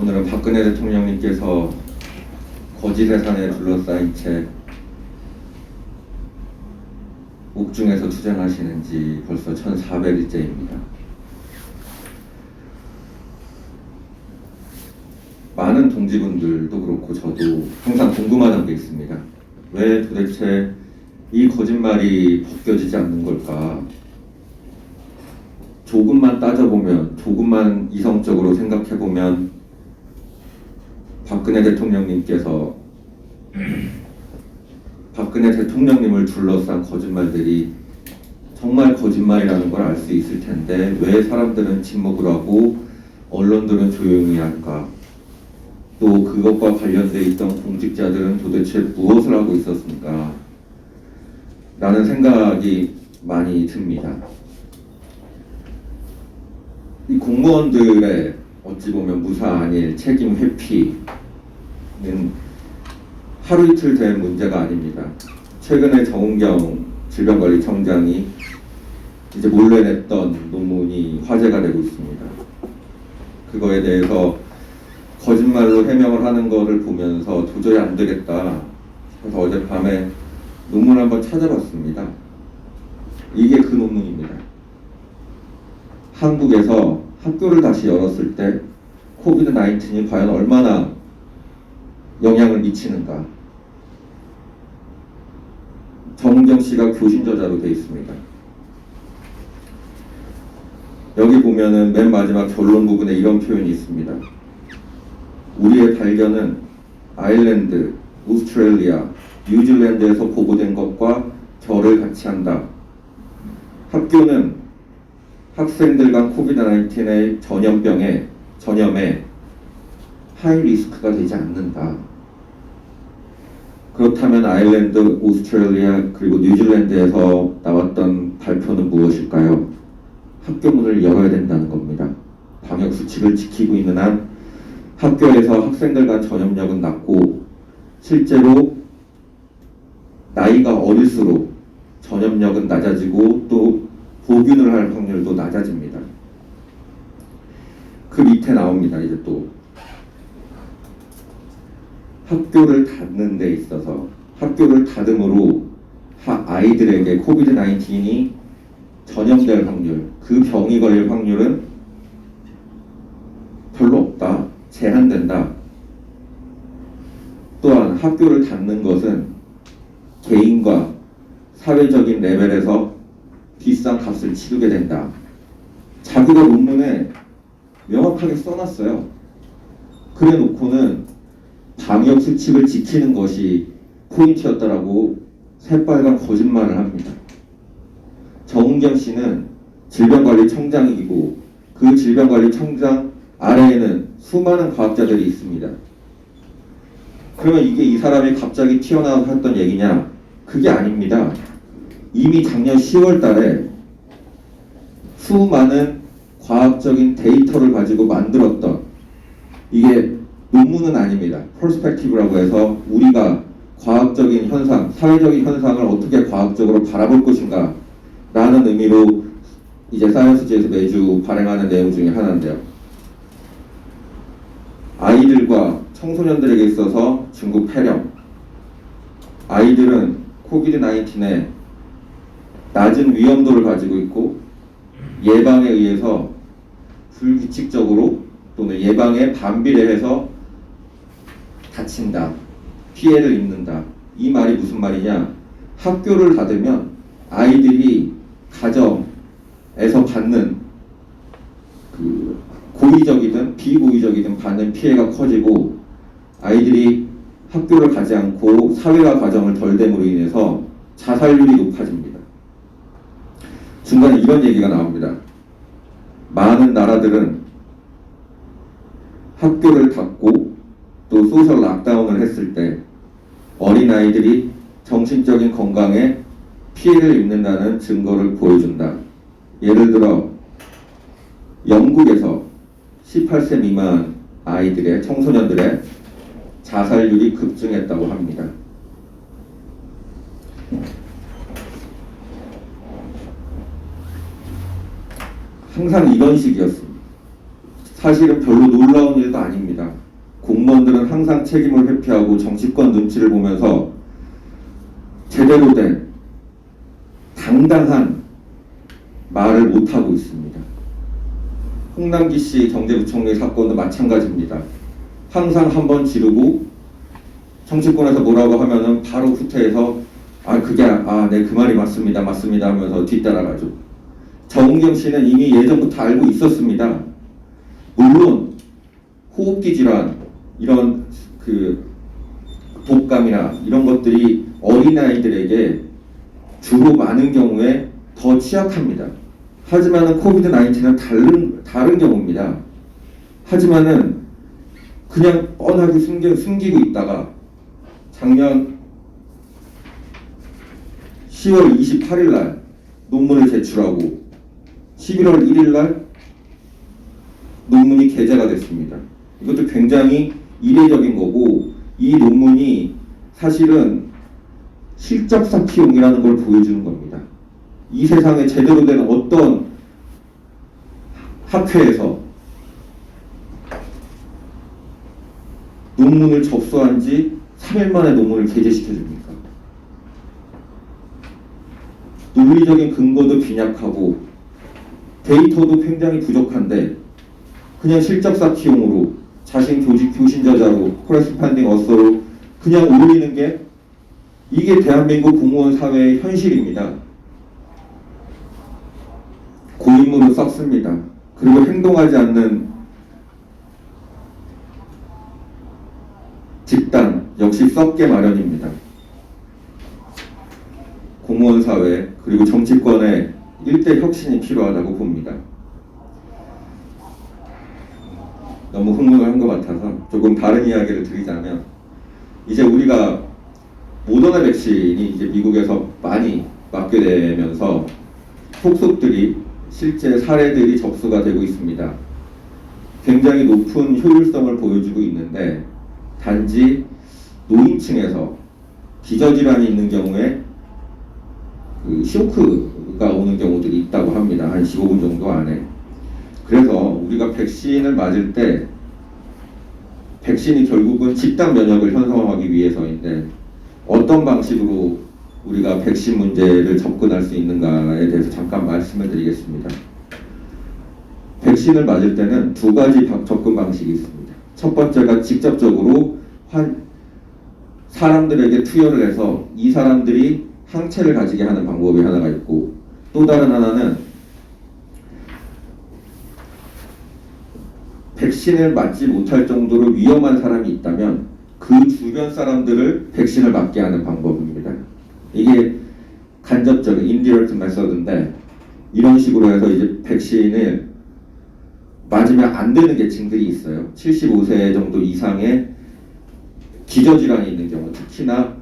오늘은 박근혜 대통령님께서 거짓 회산에 둘러싸인 채 옥중에서 투쟁하시는 지 벌써 1400일째입니다. 많은 동지분들도 그렇고 저도 항상 궁금하던 게 있습니다. 왜 도대체 이 거짓말이 벗겨지지 않는 걸까? 조금만 따져보면, 조금만 이성적으로 생각해보면 박근혜 대통령님께서 박근혜 대통령님을 둘러싼 거짓말들이 정말 거짓말이라는 걸 알 수 있을 텐데 왜 사람들은 침묵을 하고 언론들은 조용히 할까? 또 그것과 관련돼 있던 공직자들은 도대체 무엇을 하고 있었습니까? 라는 생각이 많이 듭니다. 이 공무원들의 어찌 보면 무사 아닐 책임 회피는 하루 이틀 된 문제가 아닙니다. 최근에 정은경 질병관리청장이 이제 몰래 냈던 논문이 화제가 되고 있습니다. 그거에 대해서 거짓말로 해명을 하는 거를 보면서 도저히 안 되겠다. 그래서 어젯밤에 논문을 한번 찾아봤습니다. 이게 그 논문입니다. 한국에서 학교를 다시 열었을 때 코비드-19이 과연 얼마나 영향을 미치는가. 정은경 씨가 교신 저자로 되어 있습니다. 여기 보면은 맨 마지막 결론 부분에 이런 표현이 있습니다. 우리의 발견은 아일랜드, 오스트레일리아, 뉴질랜드에서 보고된 것과 결을 같이 한다. 학교는 학생들 간 코비드-19의 전염에 하이 리스크가 되지 않는다. 그렇다면 아일랜드, 오스트레일리아 그리고 뉴질랜드에서 나왔던 발표는 무엇일까요? 학교 문을 열어야 된다는 겁니다. 방역 수칙을 지키고 있는 한 학교에서 학생들 간 전염력은 낮고 실제로 나이가 어릴수록 전염력은 낮아지고 또 보균을 할 확률도 낮아집니다. 그 밑에 나옵니다. 이제 또 학교를 닫는 데 있어서 학교를 닫음으로 아이들에게 코비드-19이 전염될 확률, 그 병이 걸릴 확률은 별로 없다. 제한된다. 또한 학교를 닫는 것은 개인과 사회적인 레벨에서 비싼 값을 치르게 된다. 자기가 논문에 명확하게 써놨어요. 그래 놓고는 방역 수칙을 지키는 것이 포인트였다라고 새빨간 거짓말을 합니다. 정은경 씨는 질병관리청장이고 그 질병관리청장 아래에는 수많은 과학자들이 있습니다. 그러면 이게 이 사람이 갑자기 튀어나와서 했던 얘기냐? 그게 아닙니다. 이미 작년 10월 달에 수많은 과학적인 데이터를 가지고 만들었던, 이게 논문은 아닙니다. 퍼스펙티브라고 해서 우리가 과학적인 현상, 사회적인 현상을 어떻게 과학적으로 바라볼 것인가 라는 의미로 이제 사이언스지에서 매주 발행하는 내용 중에 하나인데요. 아이들과 청소년들에게 있어서 중국 폐렴, 아이들은 코비드-19에 낮은 위험도를 가지고 있고 예방에 의해서 불규칙적으로 또는 예방에 반비례해서 다친다, 피해를 입는다. 이 말이 무슨 말이냐? 학교를 닫으면 아이들이 가정에서 받는 그 고의적이든 비고의적이든 받는 피해가 커지고 아이들이 학교를 가지 않고 사회화 과정을 덜 됨으로 인해서 자살률이 높아집니다. 중간에 이런 얘기가 나옵니다. 많은 나라들은 학교를 닫고 또 소셜 락다운을 했을 때 어린아이들이 정신적인 건강에 피해를 입는다는 증거를 보여준다. 예를 들어 영국에서 18세 미만 아이들의 청소년들의 자살률이 급증했다고 합니다. 항상 이런 식이었습니다. 사실은 별로 놀라운 일도 아닙니다. 공무원들은 항상 책임을 회피하고 정치권 눈치를 보면서 제대로 된 당당한 말을 못하고 있습니다. 홍남기 씨 경제부총리 사건도 마찬가지입니다. 항상 한번 지르고 정치권에서 뭐라고 하면은 바로 후퇴해서 네, 그 말이 맞습니다 하면서 뒤따라가죠. 정은경 씨는 이미 예전부터 알고 있었습니다. 물론 호흡기 질환, 이런 독감이나 이런 것들이 어린아이들에게 주로 많은 경우에 더 취약합니다. 하지만은 코비드 19는 다른 경우입니다. 하지만은 그냥 뻔하게 숨기고 있다가 작년 10월 28일 날 논문을 제출하고 11월 1일 날 논문이 게재가 됐습니다. 이것도 굉장히 이례적인 거고, 이 논문이 사실은 실적사키용이라는 걸 보여주는 겁니다. 이 세상에 제대로 된 어떤 학회에서 논문을 접수한 지 3일 만에 논문을 게재시켜줍니까? 논리적인 근거도 빈약하고 데이터도 굉장히 부족한데 그냥 실적사키용으로 자신 교신 저자로 코레스판딩 어서로 그냥 올리는 게, 이게 대한민국 공무원 사회의 현실입니다. 고인물을 썩습니다. 그리고 행동하지 않는 집단 역시 썩게 마련입니다. 공무원 사회 그리고 정치권의 일대 혁신이 필요하다고 봅니다. 너무 흥분을 한 것 같아서 조금 다른 이야기를 드리자면, 이제 우리가 모더나 백신이 이제 미국에서 많이 맞게 되면서 속속들이 실제 사례들이 접수가 되고 있습니다. 굉장히 높은 효율성을 보여주고 있는데, 단지 노인층에서 기저질환이 있는 경우에 쇼크가 오는 경우들이 있다고 합니다. 한 15분 정도 안에. 그래서 우리가 백신을 맞을 때 백신이 결국은 집단 면역을 형성하기 위해서인데, 어떤 방식으로 우리가 백신 문제를 접근할 수 있는가에 대해서 잠깐 말씀을 드리겠습니다. 백신을 맞을 때는 두 가지 접근 방식이 있습니다. 첫 번째가 직접적으로 사람들에게 투여를 해서 이 사람들이 항체를 가지게 하는 방법이 하나가 있고, 또 다른 하나는 백신을 맞지 못할 정도로 위험한 사람이 있다면 그 주변 사람들을 백신을 맞게 하는 방법입니다. 이게 간접적인 인디렉트 메서드인데, 이런 식으로 해서 이제 백신을 맞으면 안 되는 계층들이 있어요. 75세 정도 이상의 기저질환이 있는 경우, 특히나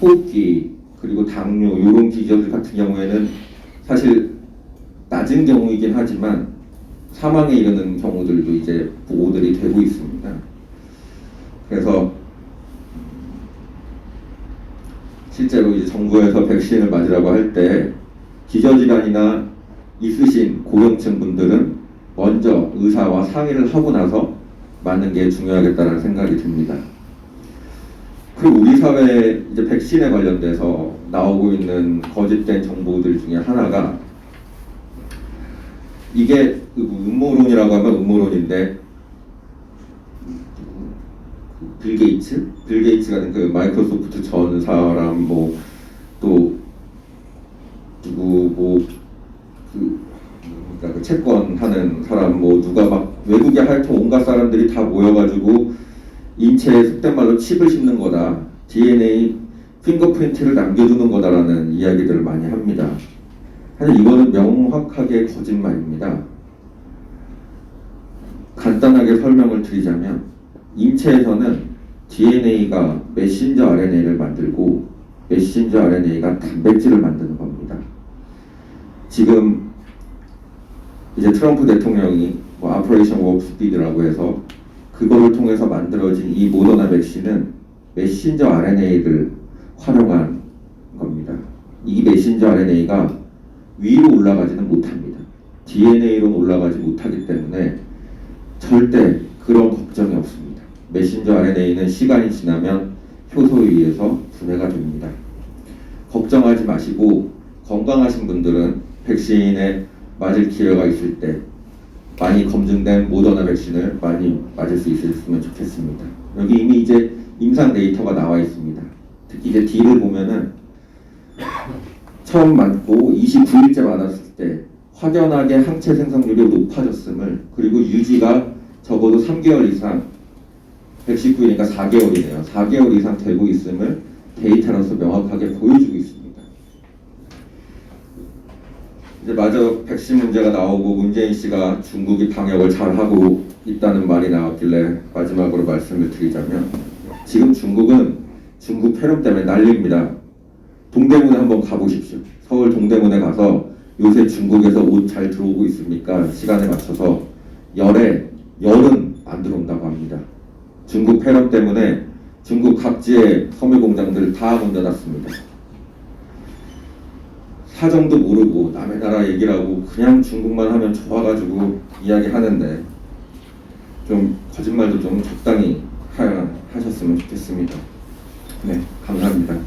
호흡기 그리고 당뇨 이런 기저질 같은 경우에는 사실 낮은 경우이긴 하지만 사망에 이르는 경우들도 이제 보고들이 되고 있습니다. 그래서 실제로 이제 정부에서 백신을 맞으라고 할 때 기저질환이나 있으신 고령층 분들은 먼저 의사와 상의를 하고 나서 맞는 게 중요하겠다는 생각이 듭니다. 그리고 우리 사회에 이제 백신에 관련돼서 나오고 있는 거짓된 정보들 중에 하나가, 이게 음모론이라고 하면 음모론인데, 빌 게이츠가 그 마이크로소프트 전 사람, 또 누구 그 채권하는 사람, 누가 막 외국에 하여튼 온갖 사람들이 다 모여가지고 인체에 속된 말로 칩을 심는 거다, DNA 핑거프린트를 남겨두는 거다라는 이야기들을 많이 합니다. 사실 이거는 명확하게 거짓말입니다. 간단하게 설명을 드리자면, 인체에서는 DNA가 메신저 RNA를 만들고 메신저 RNA가 단백질을 만드는 겁니다. 지금 이제 트럼프 대통령이 오퍼레이션 워프 스피드라고 해서 그거를 통해서 만들어진 이 모더나 백신은 메신저 RNA를 활용한 겁니다. 이 메신저 RNA가 위로 올라가지는 못합니다. DNA로는 올라가지 못하기 때문에 절대 그런 걱정이 없습니다. 메신저 RNA는 시간이 지나면 효소에 의해서 분해가 됩니다. 걱정하지 마시고 건강하신 분들은 백신에 맞을 기회가 있을 때 많이 검증된 모더나 백신을 많이 맞을 수 있으면 좋겠습니다. 여기 이미 이제 임상 데이터가 나와 있습니다. 특히 이제 D를 보면은 처음 맞고 29일째 맞았을 때 확연하게 항체 생성률이 높아졌음을, 그리고 유지가 적어도 3개월 이상, 119일이니까 4개월이네요. 4개월 이상 되고 있음을 데이터로서 명확하게 보여주고 있습니다. 이제 마저 백신 문제가 나오고 문재인 씨가 중국이 방역을 잘하고 있다는 말이 나왔길래 마지막으로 말씀을 드리자면, 지금 중국은 중국 폐렴 때문에 난리입니다. 동대문에 한번 가보십시오. 서울 동대문에 가서 요새 중국에서 옷 잘 들어오고 있습니까? 시간에 맞춰서 열은 안 들어온다고 합니다. 중국 폐렴 때문에 중국 각지의 섬유 공장들 다 문 닫았습니다. 사정도 모르고 남의 나라 얘기를 하고 그냥 중국만 하면 좋아가지고 이야기하는데, 좀 거짓말도 좀 적당히 하셨으면 좋겠습니다. 네, 감사합니다.